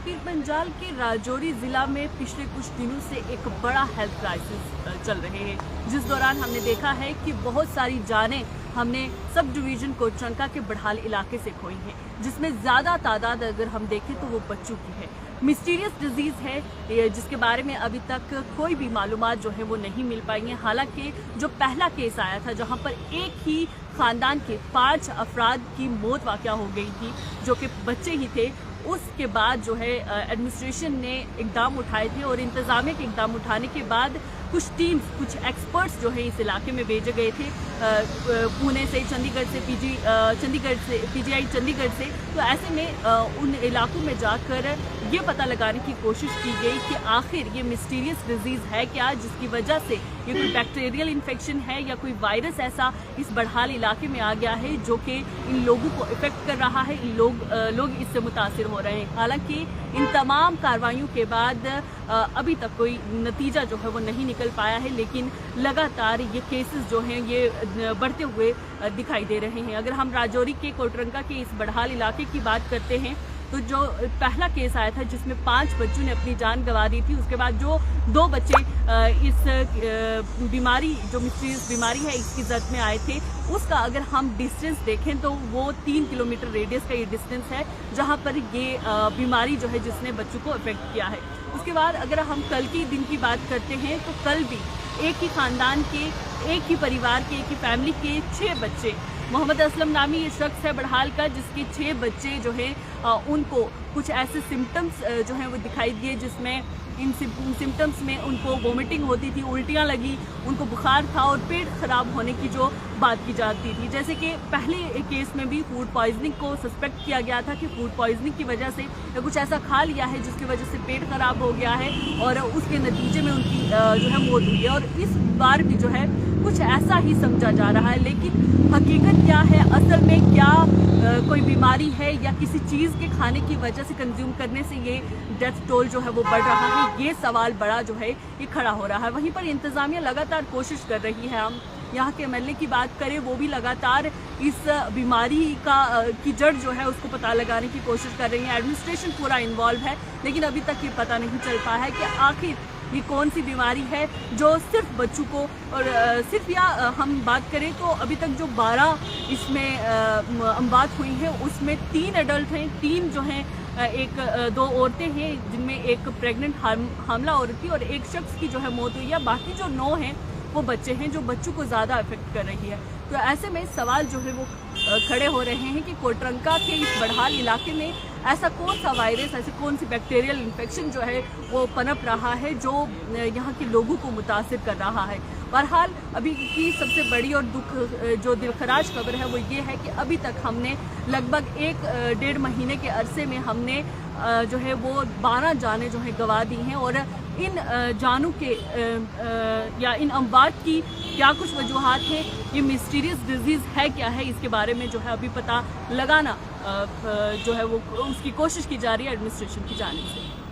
पीर पंजाल के राजौरी ज़िला में पिछले कुछ दिनों से एक बड़ा हेल्थ क्राइसिस चल रहे हैं, जिस दौरान हमने देखा है कि बहुत सारी जानें हमने सब डिवीज़न कोटरंका के बड़हाल इलाके से खोई हैं, जिसमें ज़्यादा तादाद अगर हम देखें तो वो बच्चों की है। मिस्टीरियस डिजीज़ है जिसके बारे में अभी तक कोई भी मालूमात जो है वो नहीं मिल पाई हैं। हालांकि जो पहला केस आया था जहां पर एक ही ख़ानदान के 5 अफराद की मौत वाक़या हो गई थी, जो कि बच्चे ही थे, उसके बाद जो है एडमिनिस्ट्रेशन ने इक़दाम उठाए थे और इंतज़ामिया के इक़दाम उठाने के बाद कुछ टीम्स, कुछ एक्सपर्ट्स जो है इस इलाके में भेजे गए थे, पुणे से, चंडीगढ़ से, पीजीआई चंडीगढ़ से। तो ऐसे में उन इलाकों में जाकर ये पता लगाने की कोशिश की गई कि आखिर ये मिस्टीरियस डिजीज़ है क्या, जिसकी वजह से ये कोई बैक्टीरियल इन्फेक्शन है या कोई वायरस ऐसा इस बड़हाल इलाके में आ गया है जो कि इन लोगों को इफेक्ट कर रहा है, लोग इससे मुतासिर हो रहे हैं। हालांकि इन तमाम कार्रवाइयों के बाद अभी तक कोई नतीजा जो है वो नहीं निकल पाया है, लेकिन लगातार ये केसेस जो हैं ये बढ़ते हुए दिखाई दे रहे हैं। अगर हम राजौरी के कोटरंका के इस बड़हाल इलाके की बात करते हैं तो जो पहला केस आया था जिसमें 5 बच्चों ने अपनी जान गंवा दी थी, उसके बाद जो 2 बच्चे इस बीमारी, जो मिस्टीरियस बीमारी है, इसकी जद में आए थे, उसका अगर हम डिस्टेंस देखें तो वो 3 किलोमीटर रेडियस का ये डिस्टेंस है जहां पर ये बीमारी जो है जिसने बच्चों को अफेक्ट किया है। उसके बाद अगर हम कल के दिन की बात करते हैं तो कल भी एक ही ख़ानदान के, एक ही परिवार के, एक ही फैमिली के 6 बच्चे, मोहम्मद असलम नामी ये शख्स है बड़हाल का, जिसके 6 बच्चे जो हैं उनको कुछ ऐसे सिम्टम्स जो हैं वो दिखाई दिए, जिसमें इन सिम्टम्स में उनको वोमिटिंग होती थी, उल्टियाँ लगी, उनको बुखार था और पेट ख़राब होने की जो बात की जाती थी। जैसे कि पहले केस में भी फूड पॉइजनिंग को सस्पेक्ट किया गया था कि फूड पॉइजनिंग की वजह से या कुछ ऐसा खा लिया है जिसकी वजह से पेट ख़राब हो गया है और उसके नतीजे में उनकी जो है मौत हुई है। और इस बार भी जो है कुछ ऐसा ही समझा जा रहा है, लेकिन हकीकत क्या है, असल में क्या कोई बीमारी है या किसी चीज़ के खाने की वजह से, कंज्यूम करने से ये डेथ टोल जो है वो बढ़ रहा है, ये सवाल बड़ा जो है ये खड़ा हो रहा है। वहीं पर इंतज़ामिया लगातार कोशिश कर रही है। हम यहाँ के एमएलए की बात करें, वो भी लगातार इस बीमारी की जड़ जो है उसको पता लगाने की कोशिश कर रही है। एडमिनिस्ट्रेशन पूरा इन्वॉल्व है, लेकिन अभी तक ये पता नहीं चल पाया है कि आखिर ये कौन सी बीमारी है जो सिर्फ बच्चों को, और सिर्फ या हम बात करें तो अभी तक जो 12 इसमें अमवात हुई हैं उसमें 3 एडल्ट हैं, 3 जो हैं, 2 औरतें हैं जिनमें एक प्रेग्नेंट हामला औरत थी और एक शख्स की जो है मौत हुई है। बाकी जो 9 हैं वो बच्चे हैं जो बच्चों को ज़्यादा अफेक्ट कर रही है। तो ऐसे में सवाल जो है वो खड़े हो रहे हैं कि कोटरंका के इस बड़हाल इलाके में ऐसा कौन सा वायरस, ऐसे कौन सी बैक्टीरियल इन्फेक्शन जो है वो पनप रहा है जो यहाँ के लोगों को मुतासिर कर रहा है। बहरहाल अभी की सबसे बड़ी और जो दिलखराज खबर है वो ये है कि अभी तक हमने लगभग 1-1.5 महीने के अरसे में हमने जो है वो 12 जानें जो है गंवा दी हैं, और इन जानों के या इन अमवात की क्या कुछ वजूहात हैं, ये मिस्टीरियस डिजीज़ है क्या है, इसके बारे में जो है अभी पता लगाना जो है वो उसकी कोशिश की जा रही है एडमिनिस्ट्रेशन की जानिब से।